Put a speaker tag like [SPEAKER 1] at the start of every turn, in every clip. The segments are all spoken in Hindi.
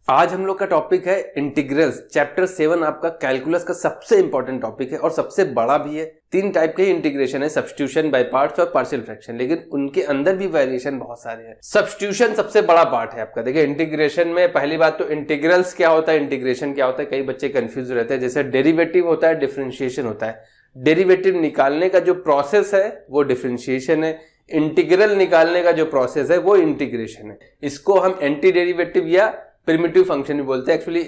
[SPEAKER 1] आज हम लोग का टॉपिक है इंटीग्रल्स। चैप्टर 7 आपका कैलकुलस का सबसे इंपॉर्टेंट टॉपिक है और सबसे बड़ा भी है। 3 टाइप के इंटीग्रेशन है, सब्स्टिट्यूशन, बाय पार्ट्स और पार्शियल फ्रैक्शन, लेकिन उनके अंदर भी वेरिएशन बहुत सारे हैं। सब्स्टिट्यूशन सबसे बड़ा पार्ट है आपका। देखिए इंटीग्रेशन में पहली बात तो इंटीग्रल्स क्या होता है, इंटीग्रेशन क्या होता है, कई बच्चे कंफ्यूज रहते हैं। जैसे डेरिवेटिव होता है, डिफरेंशिएशन होता है। डेरिवेटिव निकालने का जो प्रोसेस है वो डिफरेंशिएशन है, इंटीग्रल निकालने का जो प्रोसेस है वो इंटीग्रेशन है। इसको हम एंटी डेरिवेटिव या प्रिमिटिव फंक्शन भी बोलते हैं। एक्चुअली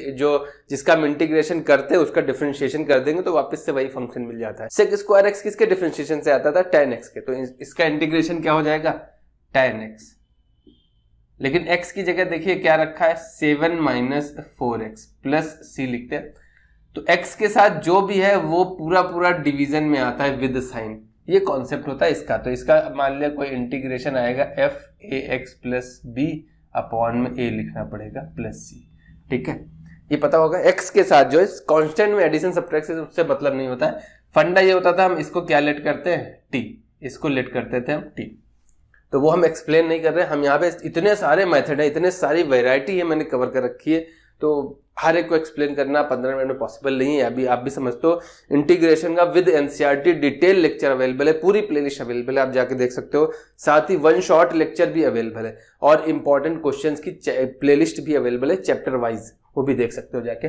[SPEAKER 1] जिसका हम इंटीग्रेशन करते हैं उसका डिफरेंशिएशन कर देंगे तो वापस से वही फंक्शन मिल जाता है। सेक स्क्वायर एक्स किसके डिफरेंशिएशन से आता था, tan x के, तो इसका इंटीग्रेशन क्या हो जाएगा, tan x। लेकिन x की जगह देखिए क्या रखा है, 7 माइनस 4x प्लस c लिखते हैं। तो x के साथ जो भी है वो पूरा डिवीजन में आता है विद साइन। ये कॉन्सेप्ट होता है इसका। तो इसका मान लिया कोई इंटीग्रेशन आएगा f(ax + b) अपॉन में a लिखना पड़ेगा प्लस c। ठीक है, ये पता होगा। x के साथ जो है कांस्टेंट में एडिशन सब्ट्रैक्शन उससे मतलब नहीं होता है। फंडा ये होता था हम इसको क्या लेट करते हैं, t, इसको लेट करते थे हम t। तो वो हम एक्सप्लेन नहीं कर रहे हैं हम यहाँ पे। इतने सारे मेथड है, इतने सारी वैरायटी है मैंने कवर कर रखी है, तो हर एक को एक्सप्लेन करना 15 मिनट में पॉसिबल नहीं है। अभी आप भी समझते हो। इंटीग्रेशन का with NCERT detail lecture available है, पूरी प्लेलिस्ट अवेलेबल है, आप जाके देख सकते हो। साथ ही 1 शॉट लेक्चर भी अवेलेबल है और इंपॉर्टेंट क्वेश्चंस की प्लेलिस्ट भी अवेलेबल है चैप्टर वाइज, वो भी देख सकते हो जाके।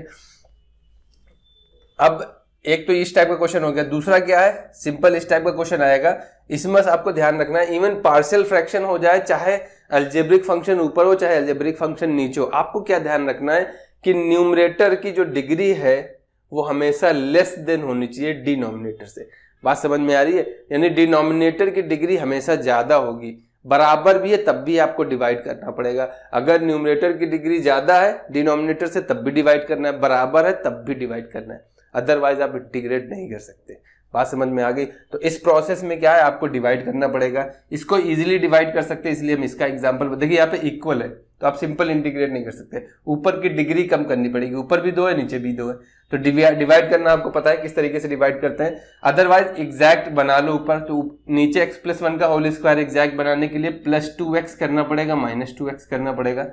[SPEAKER 1] अब एक तो इस टाइप का क्वेश्चन हो गया। दूसरा क्या है, सिंपल इस टाइप का क्वेश्चन आएगा। इसमें आपको ध्यान रखना है, इवन पार्शियल फ्रैक्शन हो जाए, चाहे अलजेब्रिक फंक्शन ऊपर हो चाहे अलजेब्रिक फंक्शन नीचे हो, आपको क्या ध्यान रखना है कि न्यूमरेटर की जो डिग्री है वो हमेशा लेस देन होनी चाहिए डिनोमिनेटर से। बात समझ में आ रही है, यानी डिनोमिनेटर की डिग्री हमेशा ज्यादा होगी। बराबर भी है तब भी आपको डिवाइड करना पड़ेगा। अगर न्यूमरेटर की डिग्री ज्यादा है डिनोमिनेटर से तब भी डिवाइड करना है, बराबर है तब भी डिवाइड करना है, अदरवाइज आप इंटीग्रेट नहीं कर सकते। बात समझ में आ गई। तो इस प्रोसेस में क्या है, आपको डिवाइड करना पड़ेगा। इसको इजीली डिवाइड कर सकते हैं, इसलिए हम इसका एग्जांपल देखिए। यहाँ पे इक्वल है तो आप सिंपल इंटीग्रेट नहीं कर सकते, ऊपर की डिग्री कम करनी पड़ेगी। ऊपर भी 2 है नीचे भी 2 है, तो डिवाइड करना आपको पता है किस तरीके से डिवाइड करते हैं। अदरवाइज एग्जैक्ट बना लो ऊपर, तो नीचे x+1 का होल स्क्वायर एग्जैक्ट बनाने के लिए +2x करना पड़ेगा, -2x करना पड़ेगा।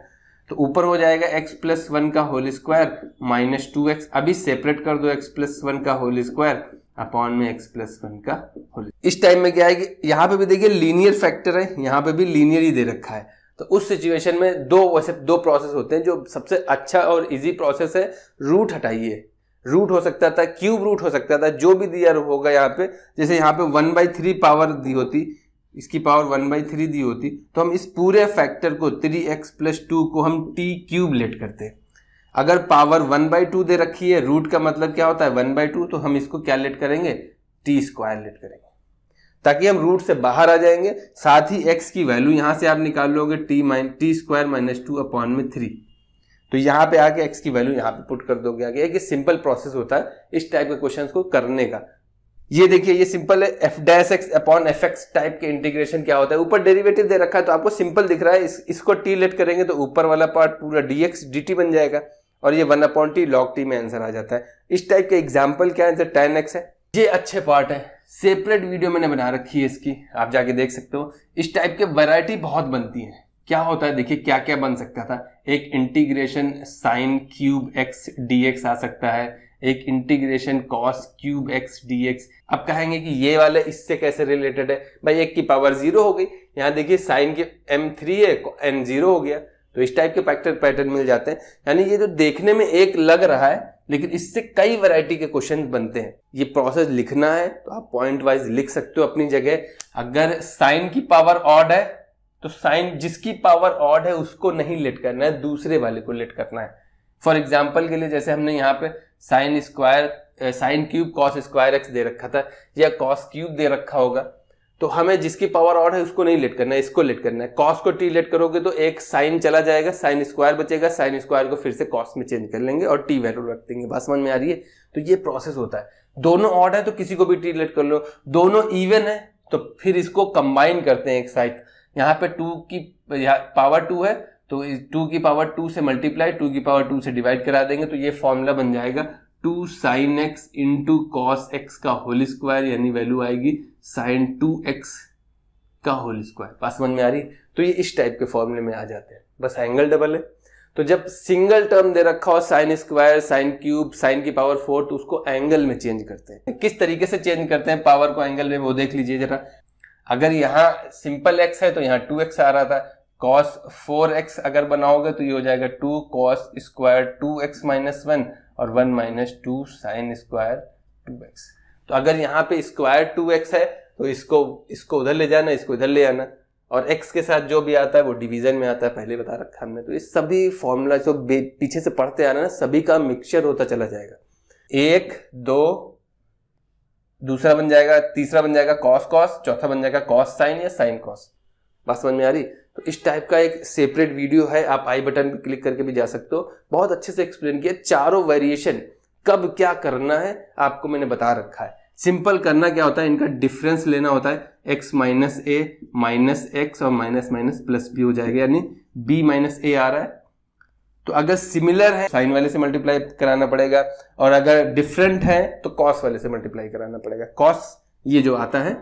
[SPEAKER 1] तो ऊपर हो जाएगा x+1 का होल स्क्वायर -2x। अभी सेपरेट कर दो x+1 का होल स्क्वायर अपॉन में x+1 का होल। इस टाइम में क्या है कि यहाँ पे भी देखिए लीनियर फैक्टर है, यहाँ पे भी लीनियर ही दे रखा है। तो उस सिचुएशन में वैसे दो प्रोसेस होते हैं। जो सबसे अच्छा और इजी प्रोसेस है, रूट हटाइए। रूट हो सकता था, क्यूब रूट हो सकता था, जो भी दिया होगा यहाँ पे। जैसे यहाँ पे 1/3 पावर दी होती, इसकी पावर 1/3 दी होती, तो हम इस पूरे फैक्टर को 3x + 2 को हम t³ लेट करते। अगर पावर 1/2 दे रखी है, रूट का मतलब क्या होता है 1/2, तो हम इसको क्या लेट करेंगे, t² लेट करेंगे, ताकि हम रूट से बाहर आ जाएंगे। साथ ही x की वैल्यू यहां से आप निकाल लोगे t² - 2 अपॉन में 3। तो यहाँ पे आके x की वैल्यू यहाँ पे पुट कर दोगे आगे। एक सिंपल प्रोसेस होता है इस टाइप के क्वेश्चंस को करने का। ये देखिए ये सिंपल है। f' अपॉन fx टाइप के इंटीग्रेशन क्या होता है, ऊपर डेरिवेटिव दे रखा है तो आपको सिंपल दिख रहा है। इसको t लेट करेंगे तो ऊपर वाला पार्ट पूरा dx dt बन जाएगा और ये 1/t log t में आंसर आ जाता है। इस टाइप के एग्जाम्पल क्या है, tan x है। ये अच्छे पार्ट है, सेपरेट वीडियो मैंने बना रखी है इसकी, आप जाके देख सकते हो। इस टाइप के वैरायटी बहुत बनती है। क्या होता है देखिए, क्या क्या बन सकता था। एक इंटीग्रेशन sin³ x dx आ सकता है, एक इंटीग्रेशन cos³ x dx। अब कहेंगे कि ये वाले इससे कैसे रिलेटेड है, भाई 1 की पावर 0 हो गई। यहाँ देखिए साइन के m3 है, n 0 हो गया। तो इस टाइप के पैटर्न मिल जाते हैं। यानी ये जो देखने में एक लग रहा है, लेकिन इससे कई वैरायटी के क्वेश्चन बनते हैं। ये प्रोसेस लिखना है तो आप पॉइंट वाइज लिख सकते हो अपनी जगह। अगर साइन की पावर ऑड है तो साइन जिसकी पावर ऑड है उसको नहीं लेट करना है, दूसरे वाले को लेट करना है। फॉर एग्जाम्पल के लिए जैसे हमने यहाँ पे sin³ cos² x दे रखा था या cos³ दे रखा होगा, तो हमें जिसकी पावर ऑड है उसको नहीं लेट करना है, इसको लेट करना है। cos को t लेट करोगे तो एक साइन चला जाएगा, sin² बचेगा, sin² को फिर से cos में चेंज कर लेंगे और t वैल्यू रख देंगे। बात समझ में आ रही है। तो ये प्रोसेस होता है। दोनों ऑड है तो किसी को भी t लेट कर लो, दोनों इवन है तो फिर इसको कंबाइन करते हैं एक साइड। यहाँ पे 2 की पावर 2 है तो 2 की पावर 2 से मल्टीप्लाई, 2 की पावर 2 से डिवाइड करा देंगे, तो ये फॉर्मूला बन जाएगा 2 sin x × cos x का होल स्क्वायर, यानी वैल्यू आएगी sin 2x का होल स्क्वायर। बात समझ में आ रही। तो ये इस टाइप के फॉर्मूले में आ जाते हैं। बस एंगल डबल है तो जब सिंगल टर्म दे रखा हो sine square, sine cube, sine की पावर 4, तो उसको एंगल में चेंज करते हैं। किस तरीके से चेंज करते हैं पावर को एंगल में, वो देख लीजिए जरा। अगर यहाँ सिंपल x है तो यहाँ 2x आ रहा था, cos 4x अगर बनाओगे तो ये हो जाएगा 2 cos स्क्वायर 2x माइनस 1 और 1 माइनस 2 साइन स्क्वायर 2x। तो अगर यहाँ पे स्क्वायर 2x है तो इसको उधर ले जाना, इसको इधर ले आना, और x के साथ जो भी आता है वो डिवीजन में आता है, पहले बता रखा हमने। तो ये सभी फॉर्मूला जो पीछे से पढ़ते आना ना, सभी का मिक्सचर होता चला जाएगा। 1 2 दूसरा बन जाएगा, तीसरा बन जाएगा cos cos, चौथा बन जाएगा cos sin या sin cos। बात समझ में आ रही? तो इस टाइप का एक सेपरेट वीडियो है, आप आई बटन पे क्लिक करके भी जा सकते हो। बहुत अच्छे से एक्सप्लेन किया, चारों वेरिएशन कब क्या करना है आपको मैंने बता रखा है। सिंपल करना क्या होता है, इनका डिफरेंस लेना होता है, x माइनस ए माइनस एक्स और माइनस माइनस प्लस बी हो जाएगा, यानी b माइनस ए आ रहा है। तो अगर सिमिलर है साइन वाले से मल्टीप्लाई कराना पड़ेगा, और अगर डिफरेंट है तो कॉस वाले से मल्टीप्लाई कराना पड़ेगा। कॉस ये जो आता है,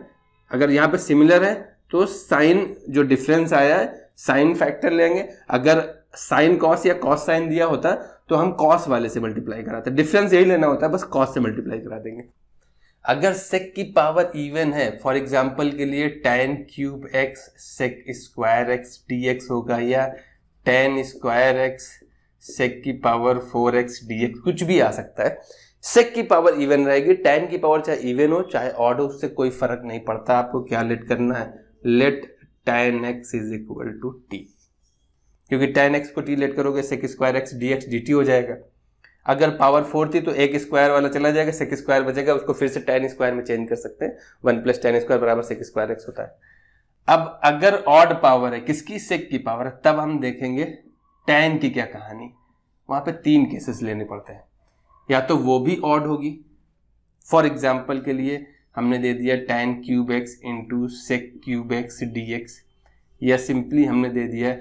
[SPEAKER 1] अगर यहाँ पे सिमिलर है तो साइन जो डिफरेंस आया है साइन फैक्टर लेंगे, अगर साइन कॉस या कॉस साइन दिया होता तो हम कॉस वाले से मल्टीप्लाई कराते। डिफरेंस यही लेना होता है, बस कॉस से मल्टीप्लाई करा देंगे। अगर सेक की पावर इवन है, फॉर एग्जांपल के लिए tan cube x sec square x dx होगा, या tan स्क्वायर x सेक की पावर 4x dx, कुछ भी आ सकता है। सेक की पावर इवन रहेगी, tan की पावर चाहे इवन हो चाहे ऑड हो, उससे कोई फर्क नहीं पड़ता। आपको क्या लेट करना है, let tan x is equal to t, क्योंकि tan x को t लेट करोगे sec square x dx dt हो जाएगा। अगर पावर 4 थी तो एक स्क्वायर वाला चला जाएगा, सेक स्क्वायर बचेगा, उसको फिर से tan स्क्वायर में चेंज कर सकते हैं, 1 प्लस tan स्क्वायर बराबर सेक स्क्वायर x होता है। अब अगर ऑड पावर है, किसकी, सेक की पावर है, तब हम देखेंगे tan की क्या कहानी। वहां पे 3 केसेस लेने पड़ते हैं, या तो वो भी ऑड होगी, फॉर एग्जाम्पल के लिए हमने दे दिया tan cube x into sec cube x dx, या सिंपली हमने दे दिया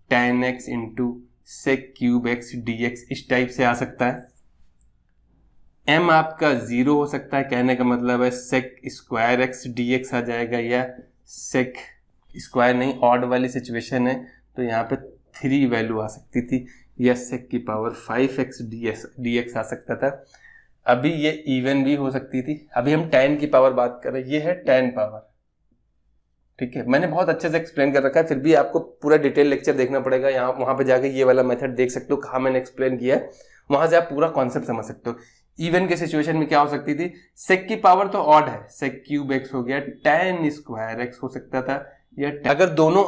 [SPEAKER 1] tan x into sec cube x dx, इस टाइप से आ सकता है। m आपका 0 हो सकता है, कहने का मतलब है सेक स्क्वायर x dx आ जाएगा, या सेक स्क्वायर नहीं, ऑड वाली सिचुएशन है तो यहाँ पे 3 वैल्यू आ सकती थी, या सेक की पावर 5x dx आ सकता था। अभी ये इवन भी हो सकती थी। अभी हम tan की पावर बात कर रहे हैं, ये है tan पावर, ठीक है। मैंने बहुत अच्छे से एक्सप्लेन कर रखा है, फिर भी आपको पूरा डिटेल लेक्चर देखना पड़ेगा। यहाँ वहां पे जाके ये वाला मेथड देख सकते हो, कहाँ मैंने एक्सप्लेन किया है, वहां से आप पूरा कॉन्सेप्ट समझ सकते हो। इवन के सिचुएशन में क्या हो सकती थी, सेक की पावर तो ऑड है, सेक क्यूब x हो गया, tan स्क्वायर x हो सकता था, या अगर दोनों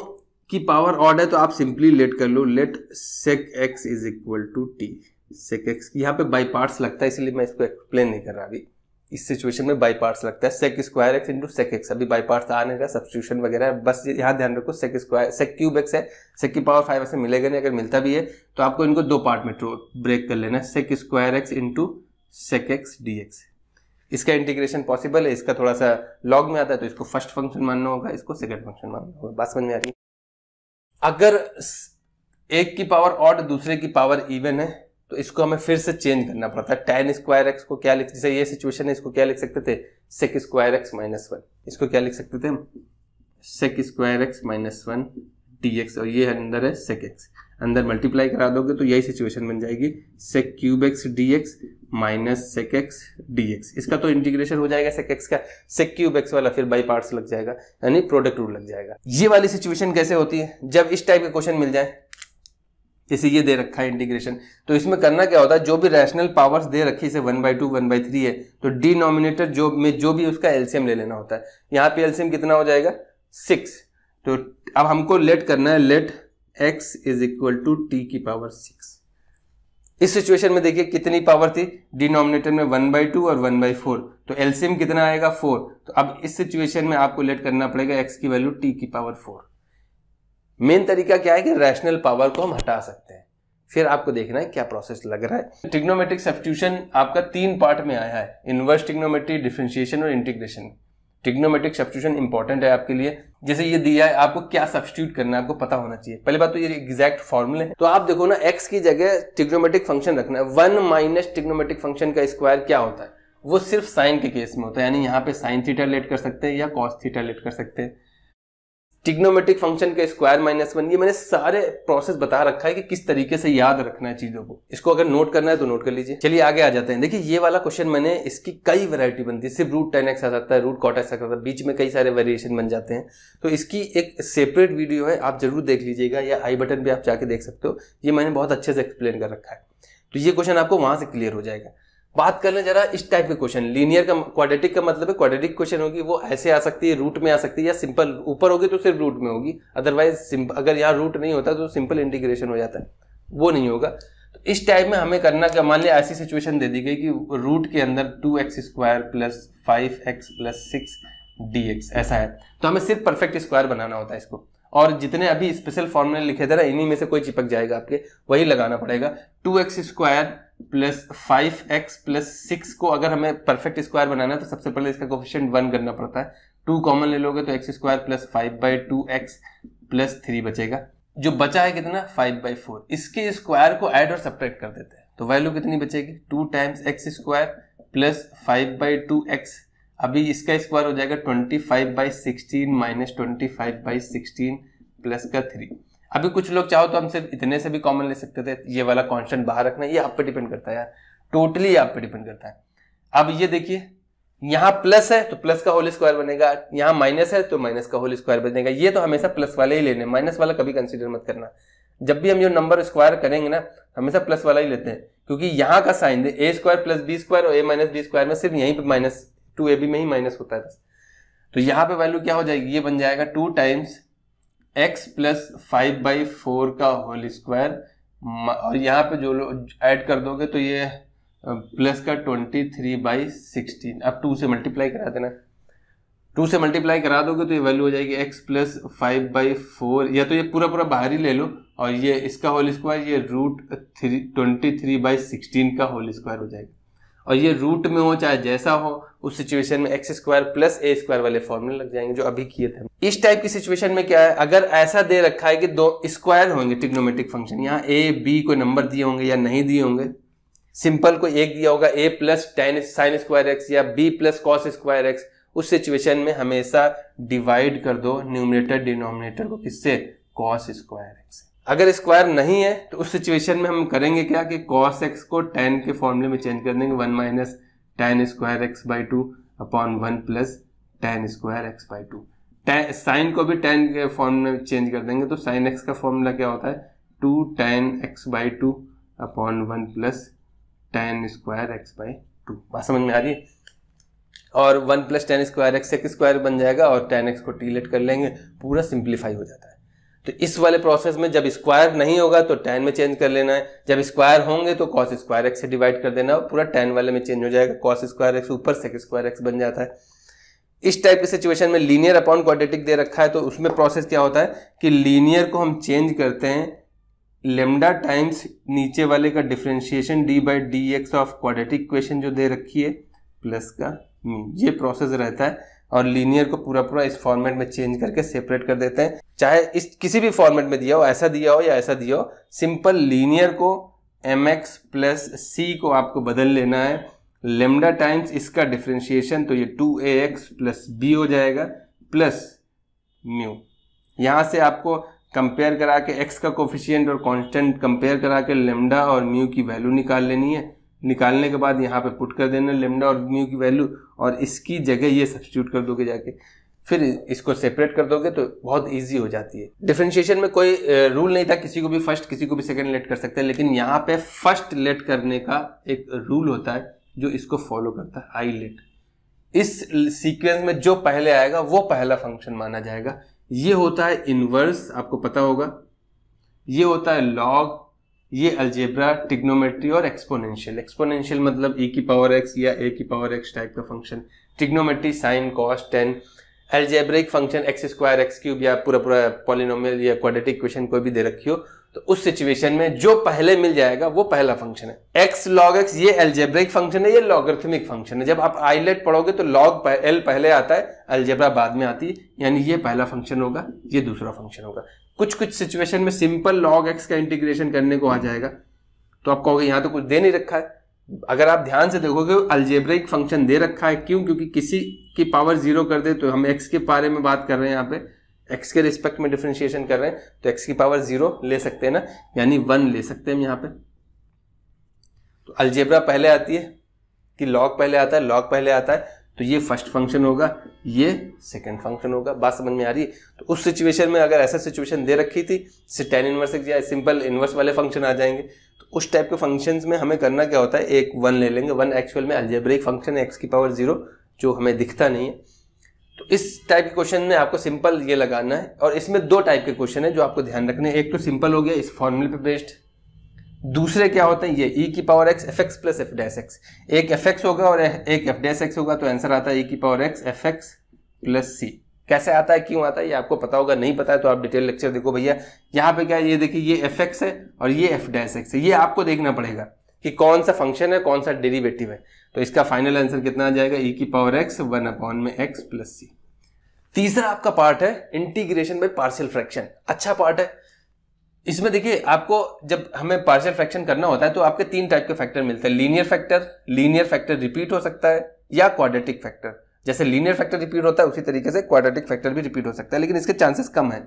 [SPEAKER 1] की पावर ऑड है तो आप सिंपली लेट कर लो, let sec x is equal to t। Sec x यहाँ पे बाई पार्ट्स लगता है, इसलिए मैं इसको एक्सप्लेन नहीं कर रहा अभी। इस सिचुएशन में बाई पार्ट्स लगता है, sec square x into sec x. अभी बाई पार्ट्स आ नहीं रहा, सब्स्टिट्यूशन वगैरह, बस यहाँ ध्यान रखो sec square sec cube x है, सेक की पावर 5 ऐसे मिलेगा नहीं, अगर मिलता भी है तो आपको इनको 2 पार्ट में ब्रेक कर लेना है, sec square x into sec x dx। इसका इंटीग्रेशन पॉसिबल है, इसका थोड़ा सा लॉग में आता है तो इसको फर्स्ट फंक्शन मानना होगा, इसको सेकंड फंक्शन मानना होगा। बात समझ में आ रही है? अगर एक की पावर ऑड दूसरे की पावर इवन है तो इसको हमें फिर से चेंज करना पड़ता है। tan स्क्वायर एक्स को क्या लिख, जैसे ये सिचुएशन है, इसको क्या लिख सकते थे, सेक स्क्वायर एक्स माइनस 1। इसको क्या लिख सकते थे, sec square x minus 1 dx, और ये अंदर है सेक एक्स, अंदर मल्टीप्लाई करा दोगे तो यही सिचुएशन बन जाएगी, sec cube x dx minus sec x dx। इसका तो इंटीग्रेशन हो जाएगा सेक एक्स का, सेक क्यूब एक्स वाला फिर बाई पार्ट्स लग जाएगा, यानी प्रोडक्ट रूल लग जाएगा। ये वाली सिचुएशन कैसे होती है, जब इस टाइप के क्वेश्चन मिल जाए, जैसे ये दे रखा है इंटीग्रेशन, तो इसमें करना क्या होता है, जो भी रैशनल पावर्स दे रखी है, 1/2 1/3 है, तो डिनोमिनेटर जो भी उसका एलसीएम ले लेना होता है। यहाँ पे एलसीएम कितना हो जाएगा, 6। तो अब हमको लेट करना है, let x is equal to t की पावर 6। इस सिचुएशन में देखिए कितनी पावर थी, डिनोमिनेटर में 1/2 और 1/4, तो एलसीएम कितना आएगा, 4। तो अब इस सिचुएशन में आपको लेट करना पड़ेगा x की वैल्यू t की पावर 4। मेन तरीका क्या है कि रैशनल पावर को हम हटा सकते हैं, फिर आपको देखना है क्या प्रोसेस लग रहा है। ट्रिग्नोमेट्रिक सब्स्टिट्यूशन आपका 3 पार्ट में आया है, इनवर्स ट्रिग्नोमेट्री, डिफरेंशिएशन और इंटीग्रेशन। ट्रिग्नोमेट्रिक सब्स्टिट्यूशन इंपॉर्टेंट है आपके लिए, जैसे ये दिया है आपको क्या सब्स्टिट्यूट करना है आपको पता होना चाहिए। पहले बात तो ये एग्जैक्ट फॉर्मूले है, तो आप देखो ना, x की जगह ट्रिग्नोमेट्रिक फंक्शन रखना है, 1 माइनस ट्रिग्नोमेट्रिक फंक्शन का स्क्वायर क्या होता है, वो सिर्फ साइन के केस में होता है, यानी यहाँ पे साइन थीटा लेट कर सकते हैं या कॉस थीटा लेट कर सकते हैं। ट्रिग्नोमेट्रिक फंक्शन के स्क्वायर -1, ये मैंने सारे प्रोसेस बता रखा है कि किस तरीके से याद रखना है चीजों को। इसको अगर नोट करना है तो नोट कर लीजिए। चलिए आगे आ जाते हैं। देखिए ये वाला क्वेश्चन मैंने इसकी कई वैरायटी बनती है, सिर्फ √10x आ सकता है, √cot x आ सकता है, बीच में कई सारे वेरिएशन बन जाते हैं। तो इसकी एक सेपरेट वीडियो है, आप जरूर देख लीजिएगा, या आई बटन पे आप जाके देख सकते हो। ये मैंने बहुत अच्छे से एक्सप्लेन कर रखा है, तो ये क्वेश्चन आपको वहां से क्लियर हो जाएगा। बात कर लें जरा इस टाइप के क्वेश्चन। लीनियर का क्वाड्रेटिक का मतलब है क्वाड्रेटिक क्वेश्चन होगी वो ऐसे आ सकती है, रूट में आ सकती है, या सिंपल ऊपर होगी तो सिर्फ रूट में होगी, अदरवाइज अगर यहाँ रूट नहीं होता तो सिंपल इंटीग्रेशन हो जाता है, वो नहीं होगा। तो इस टाइप में हमें करना क्या, मान लिया ऐसी सिचुएशन दे दी गई कि रूट के अंदर 2x² + 5x + 6dx ऐसा है, तो हमें सिर्फ परफेक्ट स्क्वायर बनाना होता है इसको। और जितने अभी स्पेशल फॉर्मूले लिखे थे ना, इन्हीं में से कोई चिपक जाएगा आपके, वही लगाना पड़ेगा। 2x² + 5x + 6 को अगर हमें परफेक्ट स्क्वायर बनाना है तो सबसे पहले इसका कोफिशिएंट 1 करना पड़ता है। 2 कॉमन ले लोगे तो x² + 5/2x + 3 बचेगा। जो बचा है कितना, 5/4। इसके स्क्वायर को ऐड और सब्ट्रैक्ट कर देते हैं तो वैल्यू कितनी बचेगी, 2 × x² + 5/2x। अभी इसका स्क्वायर हो जाएगा 25/16 - 25/16 + का 3। अभी कुछ लोग चाहो तो हम सिर्फ इतने से भी कॉमन ले सकते थे, ये वाला कांस्टेंट बाहर रखना, ये आप पे डिपेंड करता है यार, टोटली आप पे डिपेंड करता है। अब ये देखिए यहाँ प्लस है तो प्लस का होल स्क्वायर बनेगा, यहाँ माइनस है तो माइनस का होल स्क्वायर बनेगा। ये तो हमेशा प्लस वाले ही लेने, माइनस वाला कभी कंसीडर मत करना। जब भी हम ये नंबर स्क्वायर करेंगे ना, हमेशा प्लस वाला ही लेते हैं, क्योंकि यहाँ का साइन a² + b² और a - b² में सिर्फ यहीं पे -2ab में ही माइनस होता है बस। तो यहाँ पे वैल्यू क्या हो जाएगी, ये बन जाएगा 2 × x + 5/4 का होल स्क्वायर, और यहाँ पे जो ऐड कर दोगे तो ये प्लस का 23/16। अब 2 से मल्टीप्लाई करा देना, 2 से मल्टीप्लाई करा दोगे तो ये वैल्यू हो जाएगी x + 5/4, या तो ये पूरा बाहर ही ले लो, और ये इसका होल स्क्वायर, ये √23/16 का होल स्क्वायर हो जाएगा। और ये रूट में हो चाहे जैसा हो, उस सिचुएशन में x² + a² वाले फॉर्मूले लग जाएंगे जो अभी किए थे। इस टाइप की सिचुएशन में क्या है, अगर ऐसा दे रखा है कि 2 स्क्वायर होंगे ट्रिग्नोमेट्रिक फंक्शन, यहाँ a b कोई नंबर दिए होंगे या नहीं दिए होंगे, सिंपल कोई एक दिया होगा a + tan sin² x या b + cos² x, उस सिचुएशन में हमेशा डिवाइड कर दो न्यूमरेटर डिनोमिनेटर को किससे, cos² x। अगर स्क्वायर नहीं है तो उस सिचुएशन में हम करेंगे क्या कि cos x को tan के फॉर्मूले में चेंज कर देंगे, 1 - tan² x/2 / 1 + tan² x/2। Sign को भी tan के फॉर्मूले में चेंज कर देंगे, तो sin x का फॉर्मूला क्या होता है, 2 tan x/2 / 1 + tan² x/2। बात समझ में आ रही है। और 1 + tan² x स्क्वायर बन जाएगा, और tan x को टी लेट कर लेंगे, पूरा सिंप्लीफाई हो जाता है। तो इस वाले प्रोसेस में जब स्क्वायर नहीं होगा तो tan में चेंज कर लेना है, जब स्क्वायर होंगे तो cos² x से डिवाइड कर देना, और पूरा tan वाले में चेंज हो जाएगा, cos² x ऊपर sec² x बन जाता है। इस टाइप की सिचुएशन में लीनियर अपॉन क्वाड्रेटिक दे रखा है, तो उसमें प्रोसेस क्या होता है कि लीनियर को हम चेंज करते हैं लेमडा टाइम्स नीचे वाले का differentiation d/dx of quadratic equation जो दे रखी है प्लस का मीन, ये प्रोसेस रहता है। और लीनियर को पूरा इस फॉर्मेट में चेंज करके सेपरेट कर देते हैं, चाहे इस किसी भी फॉर्मेट में दिया हो, ऐसा दिया हो या ऐसा दिया हो, सिंपल लीनियर को mx + c को आपको बदल लेना है, लेमडा टाइम्स इसका डिफरेंशिएशन, तो ये 2ax + b हो जाएगा प्लस म्यू। यहाँ से आपको कंपेयर करा के x का कोफिशिएंट और कांस्टेंट कंपेयर करा के लेमडा और म्यू की वैल्यू निकाल लेनी है। निकालने के बाद यहाँ पे पुट कर देना लेमडा और म्यू की वैल्यू, और इसकी जगह ये सब्स्टिट्यूट कर दोगे जाके, फिर इसको सेपरेट कर दोगे तो बहुत इजी हो जाती है। डिफरेंशिएशन में कोई रूल नहीं था, किसी को भी फर्स्ट किसी को भी सेकंड लेट कर सकते हैं, लेकिन यहाँ पे फर्स्ट लेट करने का एक रूल होता है जो इसको फॉलो करता है, आई लेट। इस सीक्वेंस में जो पहले आएगा वो पहला फंक्शन माना जाएगा। ये होता है इनवर्स, आपको पता होगा, ये होता है लॉग, ये अलजेब्रा, ट्रिग्नोमेट्री और एक्सपोनेंशियल। एक्सपोनेंशियल मतलब e⁻x या a⁻x टाइप का function, trigonometry sine cos tan, algebraic function x² x³ या पूरा पॉलिनोमियल या क्वाड्रेटिक इक्वेशन कोई भी दे रखी हो, तो उस सिचुएशन में जो पहले मिल जाएगा वो पहला फंक्शन है। x log x ये अलजेब्रिक फंक्शन है, ये लॉगरिथमिक फंक्शन है। जब आप आइलेट पढ़ोगे तो log l पहले आता है, अलजेब्रा बाद में आती है, यानी ये पहला फंक्शन होगा, ये दूसरा फंक्शन होगा। कुछ सिचुएशन में सिंपल log x का इंटीग्रेशन करने को आ जाएगा, तो आप कहोगे यहाँ तो कुछ दे नहीं रखा है। अगर आप ध्यान से देखोगे अलजेब्रिक फंक्शन दे रखा है, क्यों? क्योंकि किसी की पावर 0 कर दे, तो हम x के बारे में बात कर रहे हैं यहाँ पे, x के रिस्पेक्ट में डिफरेंशिएशन कर रहे हैं तो x की पावर 0 ले सकते हैं ना, यानी 1 ले सकते हैं हम यहाँ पे। तो अलजेब्रा पहले आती है कि log पहले आता है, log पहले आता है, तो ये फर्स्ट फंक्शन होगा, ये सेकंड फंक्शन होगा। बात समझ में आ रही है? तो उस सिचुएशन में अगर ऐसा सिचुएशन दे रखी थी जैसे tan इनवर्स या सिंपल इनवर्स वाले फंक्शन आ जाएंगे, तो उस टाइप के फंक्शंस में हमें करना क्या होता है, एक 1 ले लेंगे। 1 एक्चुअल में अलजेब्रिक फंक्शन है x की पावर 0 जो हमें दिखता नहीं है। तो इस टाइप के क्वेश्चन में आपको सिंपल ये लगाना है। और इसमें 2 टाइप के क्वेश्चन है जो आपको ध्यान रखने हैं। एक तो सिंपल हो गया इस फॉर्मूले पे बेस्ड, दूसरे क्या होते हैं ये e की power x fx plus f dash x, एक fx होगा और एक f डैश x होगा, तो आंसर आता है e की power x fx plus c। कैसे आता है, क्यों आता है, ये आपको पता होगा। नहीं पता है तो आप डिटेल लेक्चर देखो भैया। यहाँ पे क्या है, ये देखिए ये fx है और ये f डैश x है, ये आपको देखना पड़ेगा कि कौन सा फंक्शन है, कौन सा डेरिवेटिव है। तो इसका फाइनल आंसर कितना आ जाएगा, e की power x 1/x plus c। तीसरा आपका पार्ट है इंटीग्रेशन बाय पार्शियल फ्रैक्शन। अच्छा पार्ट है। इसमें देखिए आपको जब हमें पार्शियल फ्रैक्शन करना होता है तो आपके 3 टाइप के फैक्टर मिलते हैं। लीनियर फैक्टर रिपीट हो सकता है या क्वाड्रेटिक फैक्टर। जैसे लीनियर फैक्टर रिपीट होता है उसी तरीके से क्वाड्रेटिक फैक्टर भी रिपीट हो सकता है, लेकिन इसके चांसेस कम है।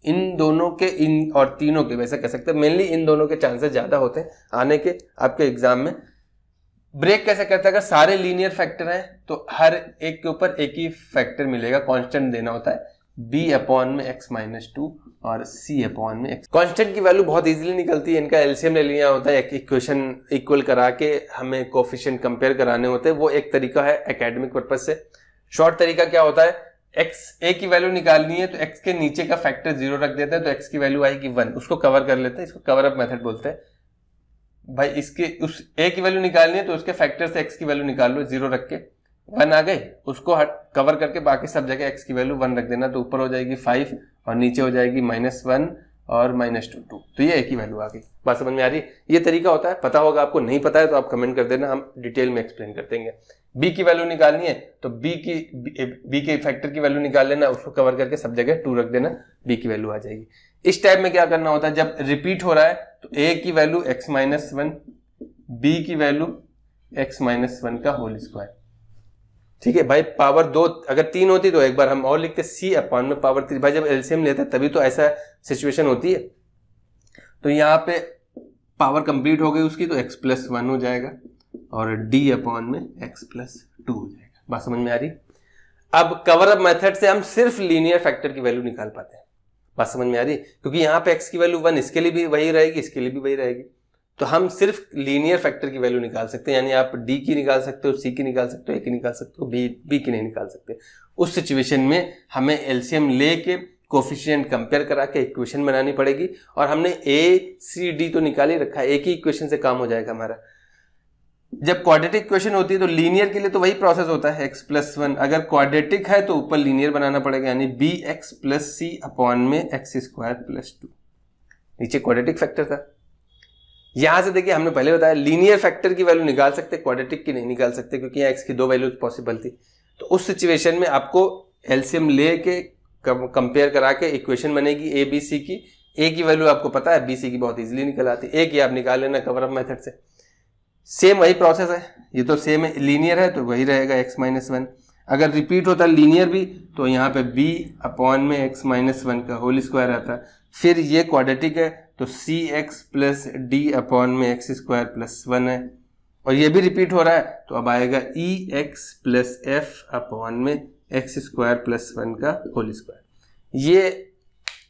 [SPEAKER 1] इन दोनों के, इन और तीनों के, वैसे कह सकते हैं मेनली इन दोनों के चांसेस ज्यादा होते हैं आने के आपके एग्जाम में। ब्रेक कैसे करता है, अगर सारे लीनियर फैक्टर हैं तो हर एक के ऊपर एक ही फैक्टर मिलेगा, कांस्टेंट देना होता है, b/x-2 और c/x। कांस्टेंट की वैल्यू बहुत इजीली निकलती है, इनका एलसीएम ले लिया होता है, एक इक्वेशन इक्वल करा के हमें कोफिशिएंट कंपेयर कराने होते हैं। वो एक तरीका है एकेडमिक पर्पज से। शॉर्ट तरीका क्या होता है, a की वैल्यू निकालनी है तो x के नीचे का फैक्टर 0 रख देते हैं तो x की वैल्यू आएगी 1, उसको कवर कर लेते हैं, इसको कवर अप मेथड बोलते हैं। भाई इसके उस a की वैल्यू निकालनी है तो उसके फैक्टर से x की वैल्यू निकाल लो, 0 रख के 1 आ गई, उसको कवर करके बाकी सब जगह x की वैल्यू 1 रख देना, तो ऊपर हो जाएगी 5 और नीचे हो जाएगी -1 और -2। तो ये एक ही वैल्यू आ गई। बात समझ में आ रही है? ये तरीका होता है, पता होगा आपको। नहीं पता है तो आप कमेंट कर देना, हम डिटेल में एक्सप्लेन कर देंगे। b की वैल्यू निकालनी है तो b के फैक्टर की वैल्यू निकाल लेना, उसको कवर करके सब जगह 2 रख देना, b की वैल्यू आ जाएगी। इस टाइप में क्या करना होता है, जब रिपीट हो रहा है तो a की वैल्यू x-1, b की वैल्यू x-1 का होल स्क्वायर। ठीक है भाई, पावर 2 अगर 3 होती तो एक बार हम और लिखते c/में पावर 3। भाई जब एलसीएम लेते तभी तो ऐसा सिचुएशन होती है। तो यहाँ पे पावर कंप्लीट हो गई उसकी, तो x+1 हो जाएगा और d/x+2 हो जाएगा। बात समझ में आ रही? अब कवर अप मेथड से हम सिर्फ लीनियर फैक्टर की वैल्यू निकाल पाते हैं। बात समझ में आ रही? क्योंकि यहाँ पे x की वैल्यू 1, इसके लिए भी वही रहेगी, इसके लिए भी वही रहेगी, तो हम सिर्फ लीनियर फैक्टर की वैल्यू निकाल सकते हैं। यानी आप d की निकाल सकते हो, c की निकाल सकते हो, a की निकाल सकते हो, b की नहीं निकाल सकते। उस सिचुएशन में हमें एलसीएम लेके कोफिशिएंट कंपेयर करा के इक्वेशन बनानी पड़ेगी। और हमने a c d तो निकाल ही रखा है, एक ही इक्वेशन से काम हो जाएगा हमारा। जब क्वाड्रेटिक इक्वेशन होती है तो लीनियर के लिए तो वही प्रोसेस होता है, x+1। अगर क्वाड्रेटिक है तो ऊपर लीनियर बनाना पड़ेगा, यानी bx+c/x²+2। नीचे क्वाड्रेटिक फैक्टर था। यहां से देखिए हमने पहले बताया लीनियर फैक्टर की वैल्यू निकाल सकते, क्वाड्रेटिक की नहीं निकाल सकते, क्योंकि यहाँ x की 2 वैल्यूज पॉसिबल थी। तो उस सिचुएशन में आपको एलसीएम लेके कंपेयर करा के इक्वेशन बनेगी a b c की। a की वैल्यू आपको पता है, b c की बहुत इजीली निकल आती है, a की आप निकाल लेना कवर अप मेथड से। सेम वही प्रोसेस है, ये तो सेम है, लीनियर है तो वही रहेगा x-1। अगर रिपीट होता लीनियर भी तो यहाँ पे b/x-1 का होल स्क्वायर आता है। फिर ये क्वाड्रेटिक है तो cx+d/x²+1 है, और ये भी रिपीट हो रहा है तो अब आएगा ex+f/x²+1 का होल स्क्वायर। ये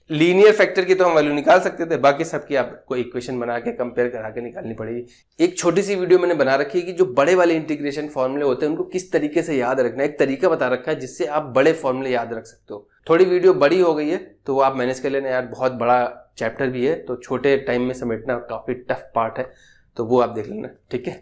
[SPEAKER 1] लीनियर फैक्टर की तो हम वैल्यू निकाल सकते थे, बाकी सबकी आपको इक्वेशन बना के कंपेयर करा के निकालनी पड़ेगी। एक छोटी सी वीडियो मैंने बना रखी है कि जो बड़े वाले इंटीग्रेशन फॉर्मूले होते हैं उनको किस तरीके से याद रखना है, एक तरीका बता रखा है जिससे आप बड़े फॉर्मूले याद रख सकते हो। थोड़ी वीडियो बड़ी हो गई है तो वो आप मैनेज कर लेना यार, बहुत बड़ा चैप्टर भी है तो छोटे टाइम में समेटना काफी टफ पार्ट है, तो वो आप देख लेना। ठीक है।